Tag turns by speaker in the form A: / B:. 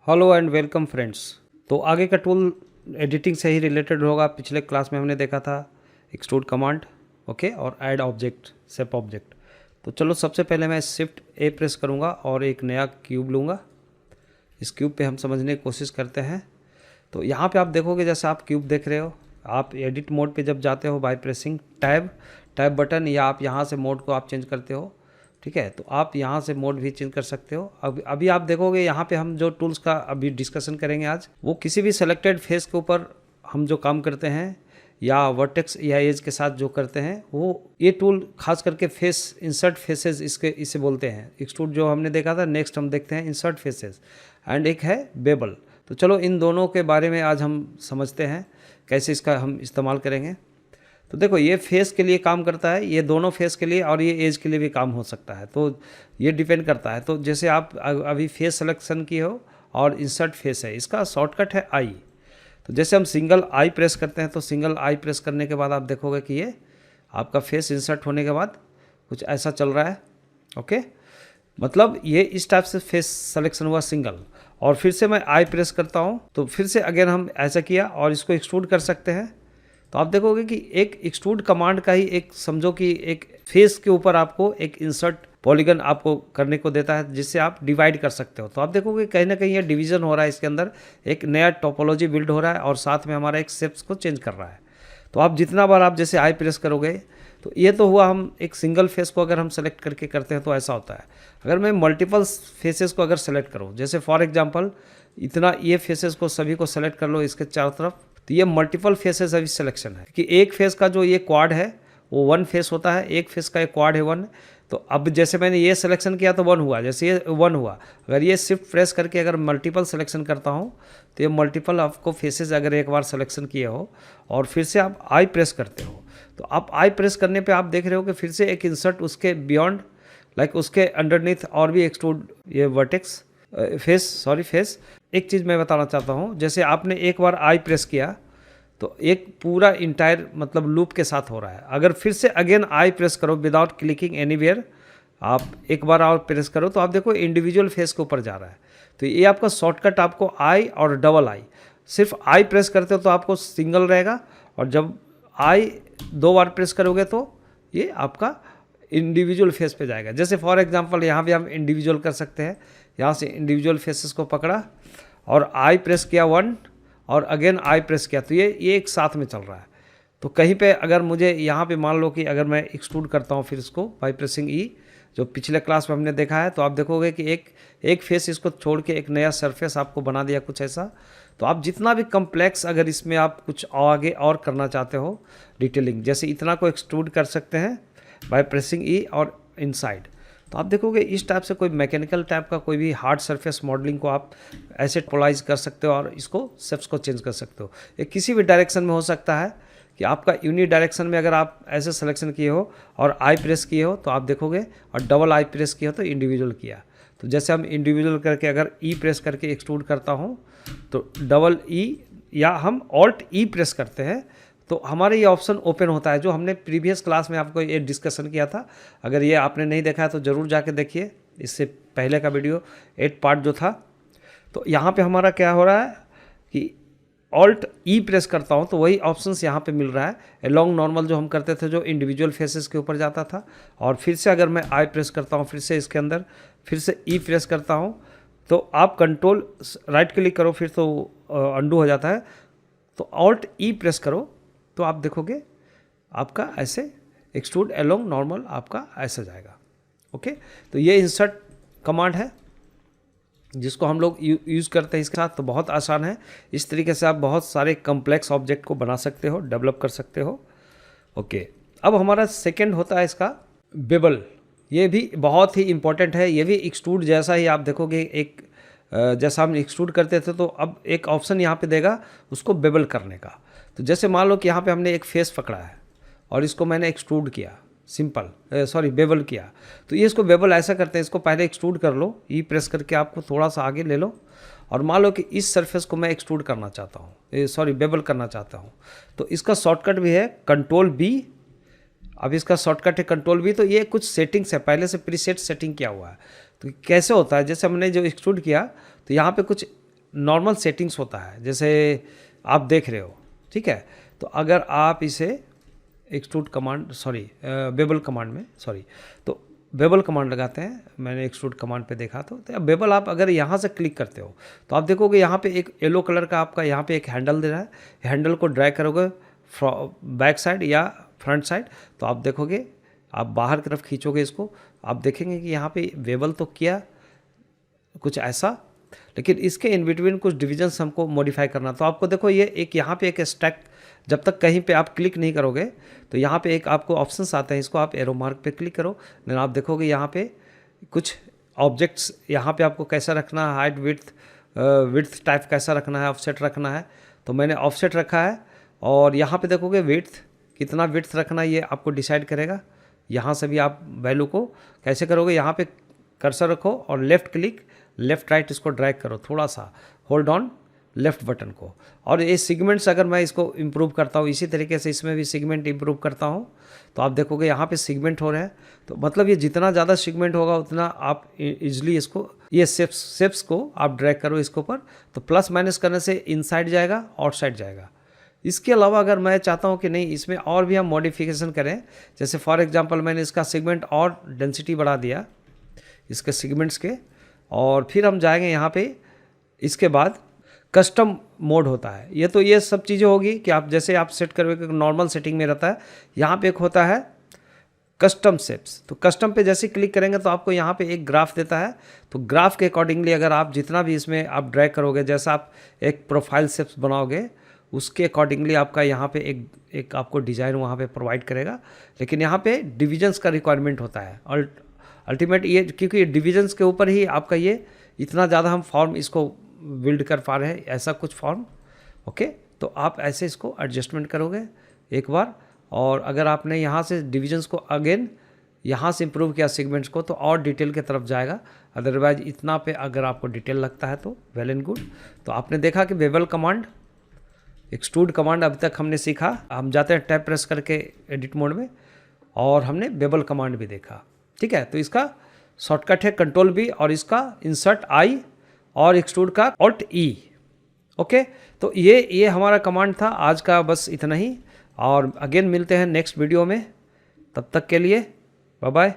A: Hello and welcome friends. तो आगे का टूल एडिटिंग से ही रिलेटेड होगा। पिछले क्लास में हमने देखा था एक्सट्रूड कमांड, ओके, और ऐड ऑब्जेक्ट, सेप ऑब्जेक्ट। तो चलो सबसे पहले मैं शिफ्ट ए प्रेस करूंगा और एक नया क्यूब लूँगा। इस क्यूब पे हम समझने की कोशिश करते हैं। तो यहाँ पे आप देखोगे, जैसे आप क्यूब देख रहे हो, आप एडिट मोड पे जब जाते हो बाय प्रेसिंग टैब बटन, या आप यहाँ से मोड को आप चेंज करते हो, ठीक है। तो आप यहाँ से मोड भी चेंज कर सकते हो। अभी आप देखोगे यहाँ पे हम जो टूल्स का अभी डिस्कशन करेंगे आज, वो किसी भी सेलेक्टेड फेस के ऊपर हम जो काम करते हैं या वर्टेक्स या एज के साथ जो करते हैं, वो ये टूल खास करके फेस इंसर्ट फेसेस इसे बोलते हैं। एक्सट्रूड जो हमने देखा था, नेक्स्ट हम देखते हैं इंसर्ट फेसेस एंड एक है बेबल। तो चलो इन दोनों के बारे में आज हम समझते हैं कैसे इसका हम इस्तेमाल करेंगे। तो देखो, ये फेस के लिए काम करता है, ये दोनों फेस के लिए, और ये एज के लिए भी काम हो सकता है। तो ये डिपेंड करता है। तो जैसे आप अभी फेस सिलेक्शन की हो और इंसर्ट फेस है, इसका शॉर्टकट है आई। तो जैसे हम सिंगल आई प्रेस करते हैं, तो सिंगल आई प्रेस करने के बाद आप देखोगे कि ये आपका फेस इंसर्ट होने के बाद कुछ ऐसा चल रहा है, ओके। मतलब ये इस टाइप से फेस सिलेक्शन हुआ सिंगल। और फिर से मैं आई प्रेस करता हूँ, तो फिर से अगेन हम ऐसा किया और इसको एक्सट्रूड कर सकते हैं। तो आप देखोगे कि एक एक्सट्रूड कमांड का ही एक, समझो कि एक फेस के ऊपर आपको एक इंसर्ट पॉलीगन आपको करने को देता है, जिससे आप डिवाइड कर सकते हो। तो आप देखोगे कहीं ना कहीं ये डिवीजन हो रहा है, इसके अंदर एक नया टोपोलॉजी बिल्ड हो रहा है और साथ में हमारा एक शेप्स को चेंज कर रहा है। तो आप जितना बार आप जैसे आई प्रेस करोगे, तो ये तो हुआ हम एक सिंगल फेस को अगर हम सेलेक्ट करके करते हैं तो ऐसा होता है। अगर मैं मल्टीपल फेसेस को अगर सेलेक्ट करूँ, जैसे फॉर एग्जांपल इतना ये फेसेस को सभी को सेलेक्ट कर लो इसके चारों तरफ, तो ये मल्टीपल फेसेस अभी सिलेक्शन है कि एक फेस का जो ये क्वाड है वो वन फेस होता है, एक फेस का एक क्वाड है वन। तो अब जैसे मैंने ये सिलेक्शन किया तो वन हुआ, जैसे ये वन हुआ। अगर ये शिफ्ट प्रेस करके अगर मल्टीपल सिलेक्शन करता हूँ, तो ये मल्टीपल आपको फेसेस अगर एक बार सिलेक्शन किए हो और फिर से आप आई प्रेस करते हो, तो आप आई प्रेस करने पर आप देख रहे हो कि फिर से एक इंसर्ट उसके बियॉन्ड, लाइक उसके अंडरनीथ और भी एक्सट्रूड ये वर्टेक्स फेस। एक चीज़ मैं बताना चाहता हूँ, जैसे आपने एक बार आई प्रेस किया तो एक पूरा इंटायर मतलब लूप के साथ हो रहा है। अगर फिर से अगेन आई प्रेस करो विदाउट क्लिकिंग एनीवेयर, आप एक बार और प्रेस करो, तो आप देखो इंडिविजुअल फेस के ऊपर जा रहा है। तो ये आपका शॉर्टकट आपको आई और डबल आई, सिर्फ आई प्रेस करते हो तो आपको सिंगल रहेगा, और जब आई दो बार प्रेस करोगे तो ये आपका इंडिविजुअल फेस पे जाएगा। जैसे फॉर एग्जांपल यहाँ भी हम इंडिविजुअल कर सकते हैं। यहाँ से इंडिविजुअल फेसेस को पकड़ा और आई प्रेस किया वन और अगेन आई प्रेस किया, तो ये एक साथ में चल रहा है। तो कहीं पे अगर मुझे यहाँ पे मान लो कि अगर मैं एक्सट्रूड करता हूँ फिर इसको बाय प्रेसिंग ई, जो पिछले क्लास में हमने देखा है, तो आप देखोगे कि एक फेस इसको छोड़ के एक नया सरफेस आपको बना दिया कुछ ऐसा। तो आप जितना भी कम्प्लेक्स अगर इसमें आप कुछ आगे और करना चाहते हो डिटेलिंग, जैसे इतना को एक्सट्रूड कर सकते हैं बाय प्रेसिंग ई और इनसाइड। तो आप देखोगे इस टाइप से कोई मैकेनिकल टाइप का कोई भी हार्ड सरफेस मॉडलिंग को आप ऐसे पोलाइज कर सकते हो और इसको शेप्स को चेंज कर सकते हो। ये किसी भी डायरेक्शन में हो सकता है कि आपका यूनि डायरेक्शन में अगर आप ऐसे सिलेक्शन किए हो और आई प्रेस किए हो तो आप देखोगे, और डबल आई प्रेस किया हो तो इंडिविजुअल किया। तो जैसे हम इंडिविजुअल करके अगर ई प्रेस करके एक्सट्रूड करता हूँ, तो डबल ई या हम ऑल्ट ई प्रेस करते हैं तो हमारे ये ऑप्शन ओपन होता है, जो हमने प्रीवियस क्लास में आपको ये डिस्कशन किया था। अगर ये आपने नहीं देखा है तो ज़रूर जाके देखिए, इससे पहले का वीडियो 8 पार्ट जो था। तो यहाँ पे हमारा क्या हो रहा है कि ऑल्ट ई प्रेस करता हूँ तो वही ऑप्शंस यहाँ पे मिल रहा है। अलोंग नॉर्मल जो हम करते थे, जो इंडिविजुअल फेसेस के ऊपर जाता था, और फिर से अगर मैं आई प्रेस करता हूँ, फिर से इसके अंदर फिर से ई प्रेस करता हूँ, तो आप कंट्रोल राइट क्लिक करो फिर तो अंडू हो जाता है। तो ऑल्ट ई प्रेस करो तो आप देखोगे आपका ऐसे एक्सट्रूड अलोंग नॉर्मल आपका ऐसा जाएगा, ओके। तो ये इंसर्ट कमांड है जिसको हम लोग यूज़ करते हैं इसके साथ। तो बहुत आसान है, इस तरीके से आप बहुत सारे कम्प्लेक्स ऑब्जेक्ट को बना सकते हो, डेवलप कर सकते हो, ओके। अब हमारा सेकंड होता है इसका बेबल। ये भी बहुत ही इंपॉर्टेंट है। ये भी एक्सट्रूड जैसा ही आप देखोगे, एक जैसा हम एक्सट्रूड करते थे, तो अब एक ऑप्शन यहाँ पे देगा उसको बेबल करने का। तो जैसे मान लो कि यहाँ पे हमने एक फेस पकड़ा है और इसको मैंने एक्सट्रूड किया, बेबल किया। तो ये इसको बेबल ऐसा करते हैं, इसको पहले एक्सट्रूड कर लो, ई प्रेस करके आपको थोड़ा सा आगे ले लो, और मान लो कि इस सरफेस को मैं एक्सट्रूड करना चाहता हूँ, बेबल करना चाहता हूँ। तो इसका शॉर्टकट भी है कंट्रोल बी। अब इसका शॉर्टकट है कंट्रोल बी। तो ये कुछ सेटिंग्स है, पहले से प्रीसेट सेटिंग किया हुआ है। तो कैसे होता है, जैसे हमने जो एक्सट्रूड किया तो यहाँ पे कुछ नॉर्मल सेटिंग्स होता है, जैसे आप देख रहे हो, ठीक है। तो अगर आप इसे एक्सट्रूड कमांड बेबल कमांड में तो बेबल कमांड लगाते हैं, मैंने एक्सट्रूड कमांड पे देखा तो बेबल आप अगर यहाँ से क्लिक करते हो तो आप देखोगे यहाँ पे एक येलो कलर का आपका यहाँ पे एक हैंडल दे रहा है। हैंडल को ड्रैग करोगे बैक साइड या फ्रंट साइड तो आप देखोगे, आप बाहर की तरफ खींचोगे इसको, आप देखेंगे कि यहाँ पे बेबल तो किया कुछ ऐसा, लेकिन इसके इन बिटवीन कुछ डिविजन्स हमको मॉडिफाई करना। तो आपको देखो ये एक यहाँ पे एक स्टैक, जब तक कहीं पे आप क्लिक नहीं करोगे तो यहाँ पे एक आपको ऑप्शंस आते हैं, इसको आप एरो मार्क पे क्लिक करो, देन आप देखोगे यहाँ पे कुछ ऑब्जेक्ट्स, यहाँ पे आपको कैसा रखना है, हाइट विड्थ टाइप कैसा रखना है, ऑफसेट रखना है। तो मैंने ऑफसेट रखा है और यहाँ पे देखोगे विड्थ, कितना विड्थ रखना है ये आपको डिसाइड करेगा। यहाँ से भी आप वैल्यू को कैसे करोगे, यहाँ पे कर्सर रखो और लेफ़्ट क्लिक, लेफ़्ट राइट इसको ड्रैग करो, थोड़ा सा होल्ड ऑन लेफ़्ट बटन को। और ये सेगमेंट्स अगर मैं इसको इम्प्रूव करता हूँ, इसी तरीके से इसमें भी सेगमेंट इम्प्रूव करता हूँ तो आप देखोगे यहाँ पे सेगमेंट हो रहे हैं। तो मतलब ये जितना ज़्यादा सेगमेंट होगा उतना आप इजली इसको, ये शेप्स को आप ड्रैग करो इसके ऊपर, तो प्लस माइनस करने से इनसाइड जाएगा, आउटसाइड जाएगा। इसके अलावा अगर मैं चाहता हूँ कि नहीं इसमें और भी हम मॉडिफिकेशन करें, जैसे फॉर एग्जांपल मैंने इसका सेगमेंट और डेंसिटी बढ़ा दिया इसके सेगमेंट्स के, और फिर हम जाएंगे यहाँ पे, इसके बाद कस्टम मोड होता है। ये सब चीज़ें होगी कि आप जैसे आप सेट करोगे, नॉर्मल सेटिंग में रहता है। यहाँ पे एक होता है कस्टम शेप्स, तो कस्टम पे जैसे क्लिक करेंगे तो आपको यहाँ पे एक ग्राफ देता है। तो ग्राफ के अकॉर्डिंगली अगर आप जितना भी इसमें आप ड्रैग करोगे, जैसा आप एक प्रोफाइल शेप्स बनाओगे उसके अकॉर्डिंगली आपका यहाँ पे एक आपको डिज़ाइन वहाँ पे प्रोवाइड करेगा। लेकिन यहाँ पे डिविजन्स का रिक्वायरमेंट होता है अल्टीमेट ये, क्योंकि डिविजन्स के ऊपर ही आपका ये इतना ज़्यादा हम फॉर्म इसको बिल्ड कर पा रहे हैं, ऐसा कुछ फॉर्म। ओके, तो आप ऐसे इसको एडजस्टमेंट करोगे एक बार, और अगर आपने यहाँ से डिविजन्स को अगेन यहाँ से इम्प्रूव किया सेगमेंट्स को तो और डिटेल की तरफ जाएगा। अदरवाइज इतना पे अगर आपको डिटेल लगता है तो वेल एंड गुड। तो आपने देखा कि बेबल कमांड, एक्सट्रूड कमांड अभी तक हमने सीखा। हम जाते हैं टैब प्रेस करके एडिट मोड में, और हमने बेबल कमांड भी देखा, ठीक है। तो इसका शॉर्टकट है कंट्रोल बी, और इसका इंसर्ट आई, और एक्सट्रूड का ऑल्ट ई। ओके, तो ये हमारा कमांड था आज का, बस इतना ही। और अगेन मिलते हैं नेक्स्ट वीडियो में, तब तक के लिए बाय बाय।